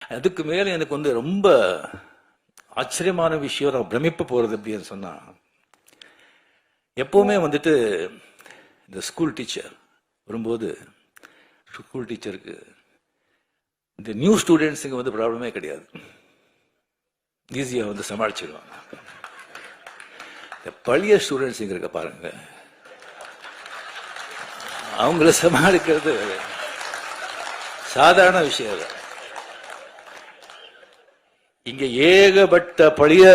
அதுக்கு மேலே எனக்கு வந்து ரொம்ப ஆச்சரியமான விஷயம், நான் பிரமிப்பு போகிறது அப்படின்னு சொன்னால், எப்போவுமே வந்துட்டு இந்த ஸ்கூல் டீச்சர் வரும்போது ஸ்கூல் டீச்சருக்கு இந்த நியூ ஸ்டூடெண்ட்ஸுங்க வந்து ப்ராப்ளமே கிடையாது, ஈஸியாக வந்து சமாளிச்சிடுவாங்க. இந்த பழைய ஸ்டூடெண்ட்ஸுங்க இருக்க பாருங்க, அவங்கள சமாளிக்கிறது சாதாரண விஷயம் இல்லை. இங்க ஏகப்பட்ட பழைய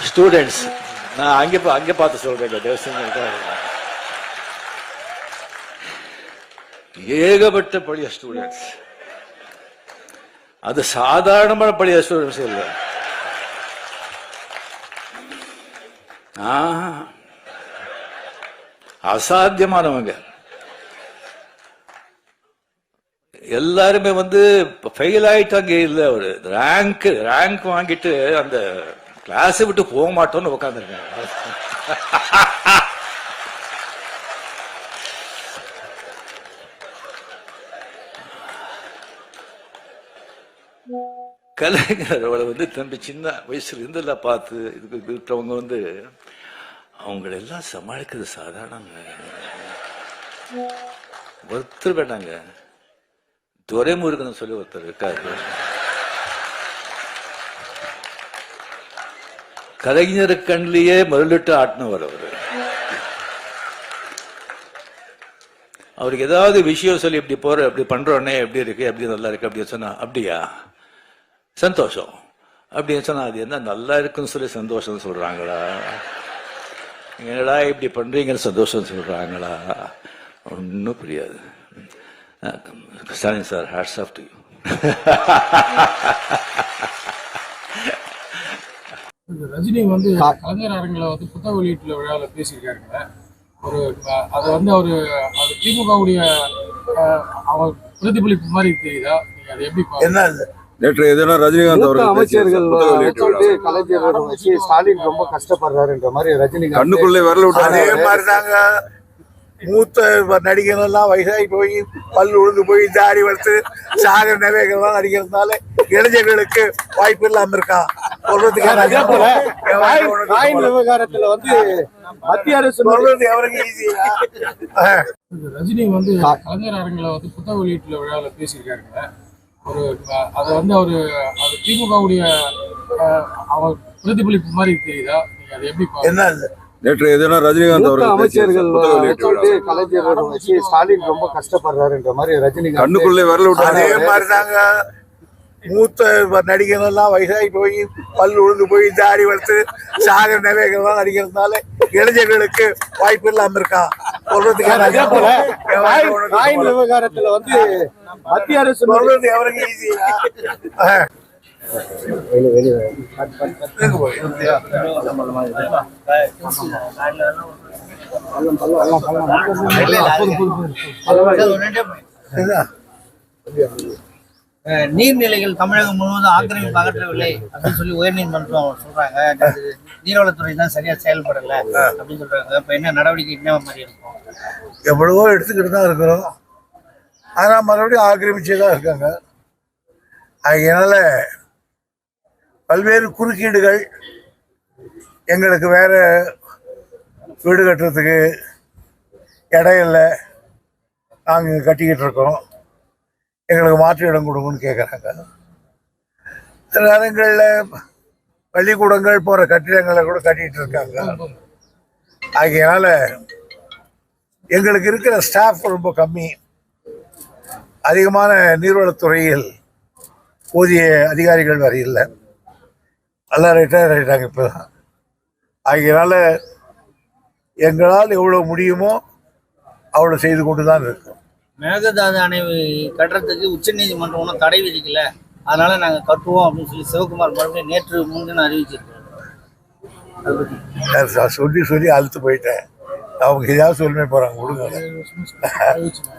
ஸ்டூடெண்ட்ஸ், நான் அங்க பார்த்து சொல்றேன், ஏகப்பட்ட பழைய ஸ்டூடெண்ட்ஸ். அது சாதாரணமான பழைய ஸ்டூடெண்ட்ஸ் இல்லை, அசாத்தியமானவங்க. எல்லாருமே வந்து ஃபெயில் ஆயிட்டாங்க, இல்ல ஒரு ரேங்க் வாங்கிட்டு அந்த கிளாஸை விட்டு போக மாட்டோம்னு உட்காந்துருக்காங்க. கலைஞரோட வந்து தம்பி சின்ன வயசுல இருந்தெல்லாம் பார்த்து இதுக்கு இருக்கிறவங்க வந்து அவங்களெல்லாம் சமாளிக்கிறது சாதாரணங்க. ஒருத்தர் வேண்டாங்க, துரைமுருகன் சொல்லி ஒருத்தர் இருக்காரு, கலைஞர் கண்ணிலேயே மருளிட்டு ஆட்டினவர் அவரு. அவருக்கு ஏதாவது விஷயம் சொல்லி இப்படி போற இப்படி பண்றோன்னே எப்படி இருக்கு, எப்படி நல்லா இருக்கு அப்படின்னு சொன்னா, அப்படியா சந்தோஷம் அப்படின்னு சொன்னா, அது என்ன நல்லா இருக்குன்னு சொல்லி சந்தோஷம் சொல்றாங்களா, என்னடா இப்படி பண்றீங்கன்னு சந்தோஷம் சொல்றாங்களா, ஒன்றும் புரியாது. Stalin sir, hats off to you. Rajini வந்து கலைஞர் அரங்கில் வந்து புத்தக வெளியீட்டு விழாவில் பேசியிருக்காருங்க. ஒரு அதை வந்து அவரு அது திமுகவுடைய அவர் பிரதிபலிப்பு மாதிரி தெரியுதா? நீங்க அதை எப்படி என்ன நேற்று எதுனா ரஜினிகாந்த் அவர்கள் அமைச்சர்கள் கலைஞர் வச்சு ஸ்டாலின் ரொம்ப கஷ்டப்படுறாருன்ற மாதிரி ரஜினி கண்ணுக்குள்ளே வரல விட்டு, அதே மாதிரிதாங்க மூத்த நடிகர்கள் எல்லாம் வயசாகி போய் பல் உழுந்து போய் ஜாரி வளர்த்து சாகர நகைகள்லாம் நடிக்கிறதுனால இளைஞர்களுக்கு வாய்ப்பு இல்லாம இருக்கா சொல்றதுக்கான விவகாரத்துல வந்து மத்திய அரசு சொல்றது எவருக்கு ஈஸி. ரஜினி வந்து கலைஞர் அரங்கில் வந்து புத்தக வெளியீட்டு விழாவில் பேசியிருக்காருங்க. ஒரு அதை வந்து அவரு அது திமுகவுடைய அவர் பிரதிபலிப்பு மாதிரி தெரியுதா? நீங்க அதை எப்படி என்ன நேற்று எதுனா ரஜினிகாந்த் அவர்கள் அமைச்சர்கள் கலைஞர் வச்சு ஸ்டாலின் ரொம்ப கஷ்டப்படுறாருன்ற மாதிரி ரஜினி கண்ணுக்குள்ளே வரல விட்டு, அதே மாதிரிதாங்க மூத்த நடிகர்கள் எல்லாம் வயசாகி போய் பல் உழுந்து போய் ஜாரி வளர்த்து சாகர நகைகள்லாம் நடிக்கிறதுனால இளைஞர்களுக்கு வாய்ப்பு இல்லாம இருக்கா சொல்றதுக்கான விவகாரத்துல வந்து மத்திய அரசு சொல்றது எவருக்கு ஈஸி. நீர்நிலைகள் தமிழகம் முழுவதும் ஆக்கிரமிப்பு அகற்றவில்லை அப்படின்னு சொல்லி உயர்நீதிமன்றம் சொல்றாங்க. நீர்வளத்துறை தான் சரியா செயல்படல அப்படின்னு சொல்றாங்க. இப்ப என்ன நடவடிக்கை என்ன மாதிரி இருக்கும்? எவ்வளவோ எடுத்துக்கிட்டு தான் இருக்கிறோம், ஆனா மறுபடியும் ஆக்கிரமிச்சே தான் இருக்காங்க. அதனால பல்வேறு குறுக்கீடுகள், எங்களுக்கு வேற வீடு கட்டுறதுக்கு இடம் இல்லை, நாங்கள் கட்டிக்கிட்டு இருக்கோம், எங்களுக்கு மாற்று இடம் கொடுங்கன்னு கேட்குறாங்க. சில நேரங்களில் பள்ளிக்கூடங்கள் போகிற கட்டிடங்களை கூட கட்டிகிட்டு இருக்காங்க. ஆகையினால எங்களுக்கு இருக்கிற ஸ்டாஃப் ரொம்ப கம்மி. அதிகமான நீர்வளத்துறையில் போதிய அதிகாரிகள் வரை இல்லை, எல்லாம் ரிட்டையர் ஆகிட்டாங்க இப்போ தான். ஆகையினால எங்களால் எவ்வளோ முடியுமோ அவ்வளோ செய்து கொண்டு தான் இருக்கும். மேகதாது அணை கட்டுறதுக்கு உச்சநீதிமன்றம் ஒன்றும் தடை விதிக்கல, அதனால நாங்கள் கட்டுவோம் அப்படின்னு சொல்லி சிவகுமார் மறுபடியும் நேற்று முன்தினம் அறிவிச்சிருக்கோம். சொல்லி அழுத்து போயிட்டேன். அவங்க ஏதாவது சொல்லுமே போகிறாங்க, விடுங்க.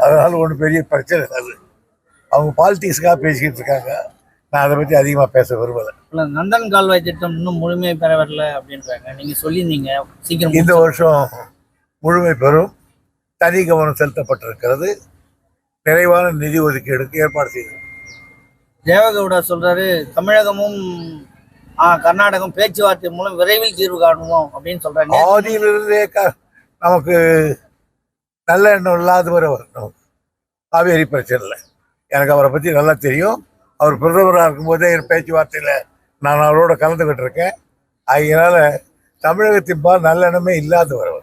அதனால ஒன்றும் பெரிய பிரச்சனை அது. அவங்க பாலிட்டிக்ஸுக்காக பேசிக்கிட்டு இருக்காங்க, நான் அதை பற்றி அதிகமாக பேச விரும்பலை. நந்தன் கால்வாய் திட்டம் இன்னும் முழுமையை பெற வரல அப்படின்றாங்க. நீங்கள் சொல்லியிருந்தீங்க சீக்கிரம் இந்த வருஷம் முழுமை பெறும், தனி கவனம் செலுத்தப்பட்டிருக்கிறது. நிறைவான நிதி ஒதுக்கீடுக்கு ஏற்பாடு செய்யும். தேவகவுடா சொல்றாரு தமிழகமும் கர்நாடகம் பேச்சுவார்த்தை மூலம் விரைவில் தீர்வு காணுவோம் அப்படின்னு சொல்றாங்க. ஆதியிலிருந்தே நமக்கு நல்ல எண்ணம் இல்லாதவர் அவர். நமக்கு காவேரி பிரச்சனை இல்லை. எனக்கு அவரை பற்றி நல்லா தெரியும். அவர் பிரதமராக இருக்கும்போதே பேச்சுவார்த்தையில் நான் அவரோட கலந்துக்கிட்டு இருக்கேன். அதனால தமிழகத்தின் நல்ல எண்ணமே இல்லாதவர் அவர்.